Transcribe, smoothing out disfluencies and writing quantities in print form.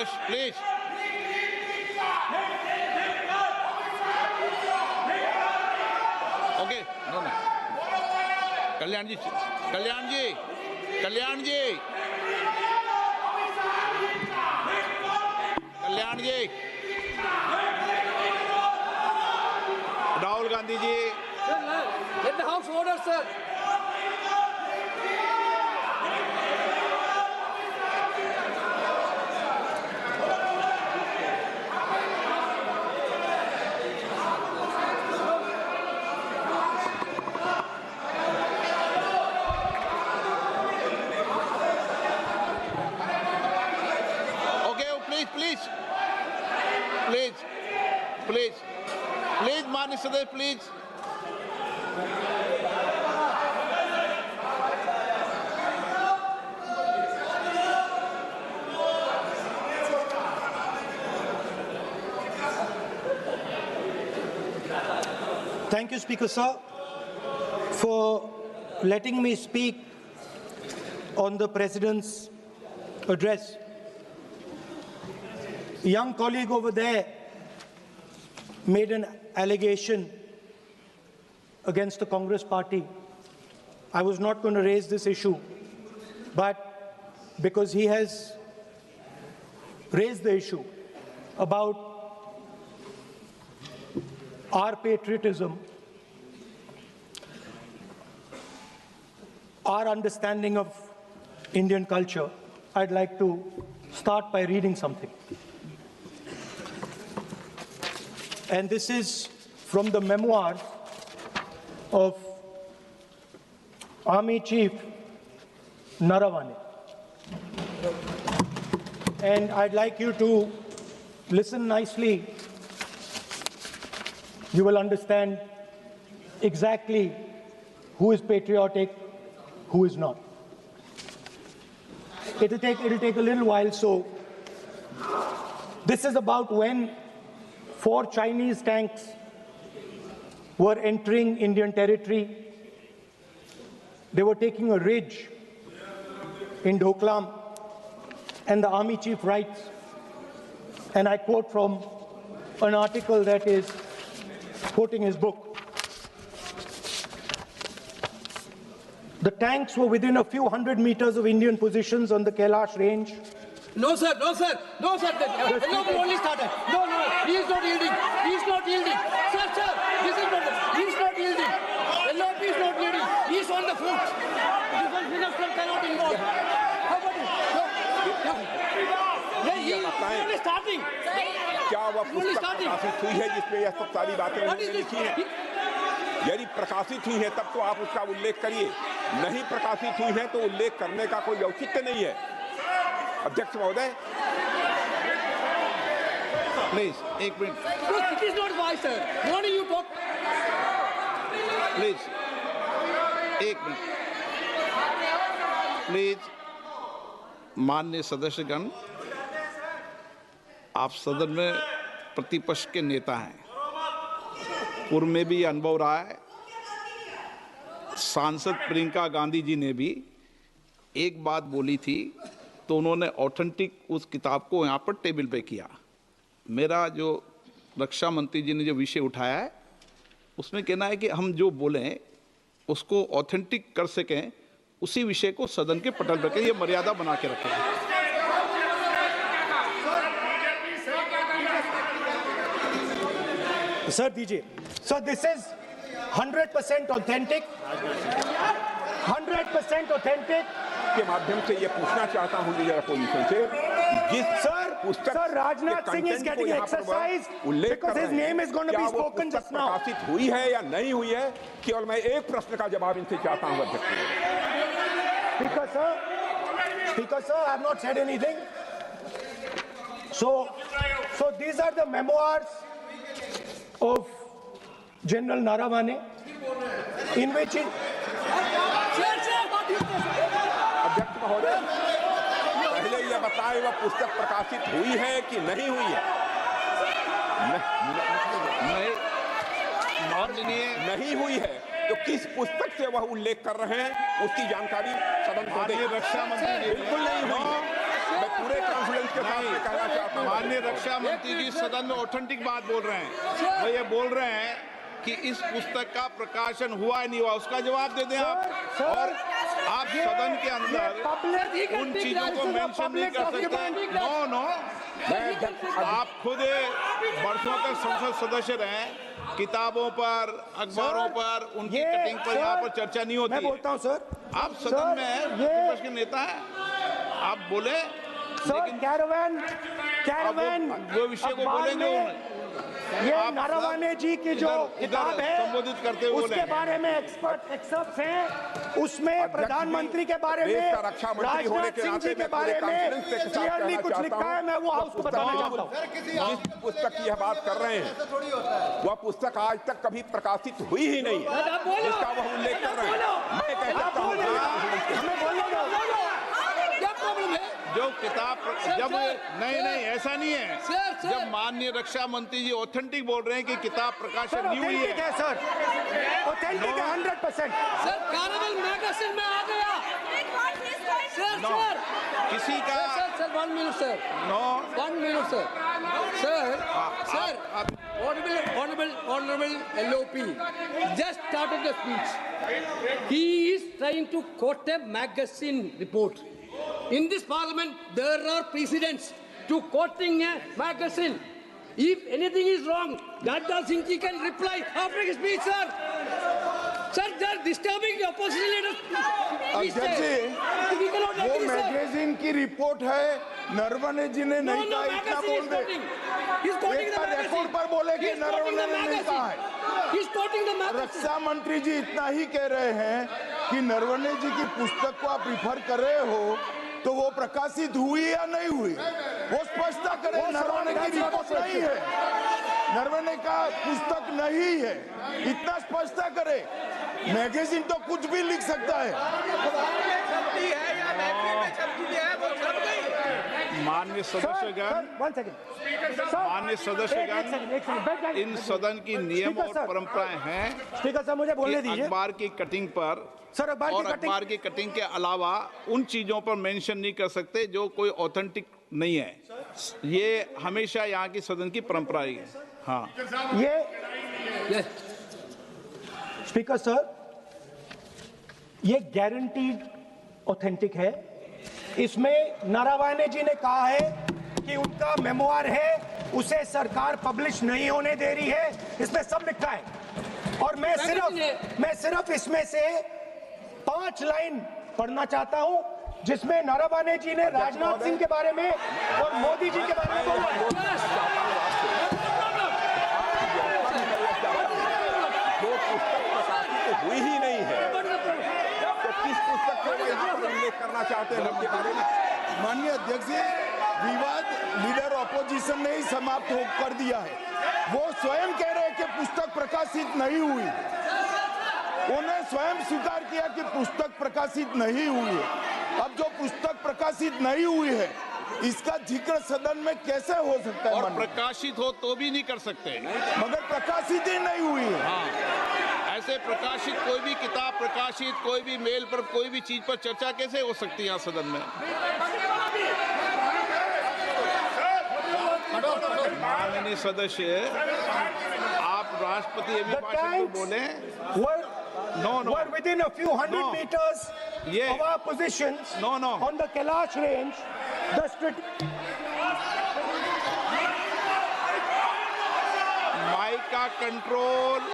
Shush, please. Okay, no. Kalyan ji. Rahul Gandhi ji. Let the House order, sir. Please, Mani Sadeh, please. Thank you, Speaker Sir, for letting me speak on the President's address. A young colleague over there made an allegation against the Congress party. I was not going to raise this issue, but because he has raised the issue about our patriotism, our understanding of Indian culture, I'd like to start by reading something. And this is from the memoirs of Army Chief Naravane. And I'd like you to listen nicely. You will understand exactly who is patriotic, who is not. It'll take a little while, so this is about when 4 Chinese tanks were entering Indian territory. They were taking a ridge in Doklam, and the Army Chief writes, and I quote from an article that is quoting his book. The tanks were within a few hundred meters of Indian positions on the Kailash range. No, sir. No, sir. Only started. No. He is not yielding. Sir. This is not. He is not yielding. LOP is not yielding. He is on the foot. Defense Minister cannot involve. How about it? He is only starting. क्या वह पुस्तक प्रकाशित हुई है जिसमें यह सब सारी बातें उन्होंने लिखी हैं? यदि प्रकाशित हुई है तब तो आप उसका उल्लेख करिए, नहीं प्रकाशित हुई है तो उल्लेख करने का कोई औचित्य नहीं है। अध्यक्ष महोदय, Please, 1 minute. It is not wise, sir. What do you talk? Please, 1 minute. Please, माननीय सदस्यगण, आप सदन में प्रतिपक्ष के नेता हैं। पूर्व में भी अनुभव रहा है। सांसद प्रियंका गांधी जी ने भी एक बात बोली थी तो उन्होंने ऑथेंटिक उस किताब को यहाँ पर टेबल पे किया। मेरा जो रक्षा मंत्री जी ने जो विषय उठाया है उसमें कहना है कि हम जो बोलें उसको ऑथेंटिक कर सकें, उसी विषय को सदन के पटल पर ये मर्यादा बना के रखें। Sir, DJ. So this is 100% authentic. 100% authentic. के माध्यम से ये पूछना चाहता हूं लीडर अपोजिशन से, जिस पुस्तक Sir, Rajnath Singh is getting exercise because his name is going to be spoken just now. प्रकाशित हुई है या नहीं हुई है, केवल मैं एक प्रश्न का जवाब इनसे चाहता हूं अध्यक्ष। Speaker sir, I have not said anything. So these are the memoirs of General Naravane, in which अध्यक्ष महोदय, पहले यह बताएं वह पुस्तक प्रकाशित हुई है कि नहीं हुई है? नहीं हुई है तो किस पुस्तक से वह उल्लेख कर रहे हैं उसकी जानकारी सदन को दें। रक्षा मंत्री बिल्कुल नहीं हुई है। मैं पूरे कॉन्फिडेंस के साथ में कहना चाहता हूँ। माननीय रक्षा मंत्री जी सदन में ऑथेंटिक बात बोल रहे हैं। वो ये बोल रहे हैं कि इस पुस्तक का प्रकाशन हुआ है नहीं हुआ, उसका जवाब दे दें आप। और आप सदन के अंदर उन चीजों को मेंशन नहीं कर सकते। नो, आप खुद वर्षों तक संसद सदस्य रहे, किताबों पर, अखबारों पर, उनकी कटिंग पर यहाँ पर चर्चा नहीं होती। मैं बोलता हूँ सर, आप सदन में विपक्ष के नेता हैं, आप बोले, लेकिन कैरावैन वो विषय को बोलेंगे। ये नरवणे जी की जो किताब है संबोधित करते हुए उसके बारे में एक्सपर्ट एक्सर्प्ट्स हैं, उसमें प्रधानमंत्री के बारे में, राजनाथ सिंह जी के बारे में क्लियरली कुछ लिखा है। मैं वो हाउस को बताना चाहता हूँ। जिस पुस्तक की यह बात कर रहे हैं वह पुस्तक आज तक कभी प्रकाशित हुई ही नहीं है, जिसका वह उल्लेख कर रहे हैं। मैं कह सकता हूँ हमें बोलने दो। क्या प्रॉब्लम है? जो किताब जब नहीं ऐसा नहीं है। सर। जब माननीय रक्षा मंत्री जी ऑथेंटिक बोल रहे हैं कि किताब प्रकाशन नहीं हुई ऑथेंटिक है, है सर, ऑथेंटिक है 100%। सर कार्निवल मैगजीन में आ गया। सर किसी का sir 1 minute sir, no 1 minute sir, honorable LOP just started the speech. He is trying to quote a magazine report. In this parliament, there are precedents to quoting a magazine. If anything is wrong, Radha Singh ji can reply after his speech, sir. Sir, they are disturbing the opposition leaders. अध्यक्ष जी, We cannot वो agree, sir. Magazine की report है, नरवणे जी ने नहीं No, कहा, इतना magazine बोल is they. quoting. He's quoting एक the बार magazine. रिपोर्ट पर बोले कि He's quoting the नरवणे ने नहीं कहा है। magazine. He's quoting the magazine. रक्षा मंत्री जी इतना ही कह रहे हैं कि नरवणे जी की पुस्तक को आप रिफर कर रहे हो, तो वो प्रकाशित हुई या नहीं हुई, वो स्पष्टता करे। नरवणे की रिपोर्ट नहीं है, नरवणे का पुस्तक नहीं है, इतना स्पष्टता करे। मैगजीन तो कुछ भी लिख सकता है। माननीय सदस्यगण, माननीय सदस्यगण, इन सदन की नियम और परंपराएं हैं। स्पीकर साहब मुझे बोलने कि दीजिए। अखबार की कटिंग पर सर, अखबार की कटिंग के अलावा उन चीजों पर मेंशन नहीं कर सकते जो कोई ऑथेंटिक नहीं है। ये हमेशा यहाँ की सदन की परंपरा ही है। हाँ, ये स्पीकर सर, ये गारंटीड ऑथेंटिक है। इसमें नारायण जी ने कहा है कि उनका मेमोआर है, उसे सरकार पब्लिश नहीं होने दे रही है, इसमें सब लिखा है। और मैं सिर्फ इसमें से 5 लाइन पढ़ना चाहता हूं, जिसमें नारायण जी ने राजनाथ सिंह के बारे में और मोदी जी के बारे में बोला है। जो पुस्तक प्रकाशित हुई ही नहीं है, तो किस पुस्तक को वो यहाँ पर उल्लेख करना चाहते हैं उनके बारे में? माननीय अध्यक्ष जी, विवाद लीडर ऑपोजिशन ने ही समाप्त कर दिया है। वो स्वयं कह रहे हैं कि पुस्तक प्रकाशित नहीं हुई, उन्हें स्वयं स्वीकार किया कि पुस्तक प्रकाशित नहीं हुई है। अब जो पुस्तक प्रकाशित नहीं हुई है, इसका जिक्र सदन में कैसे हो सकता है? और प्रकाशित हो तो भी नहीं कर सकते, मगर प्रकाशित ही नहीं हुई है। हाँ, ऐसे प्रकाशित कोई भी किताब प्रकाशित, कोई भी मेल पर, कोई भी चीज पर चर्चा कैसे हो सकती है यहाँ सदन में? माननीय सदस्य, आप राष्ट्रपति अभी भाषण में बोले। No. Were within a few hundred meters of our positions on the Kailash range. Mike का कंट्रोल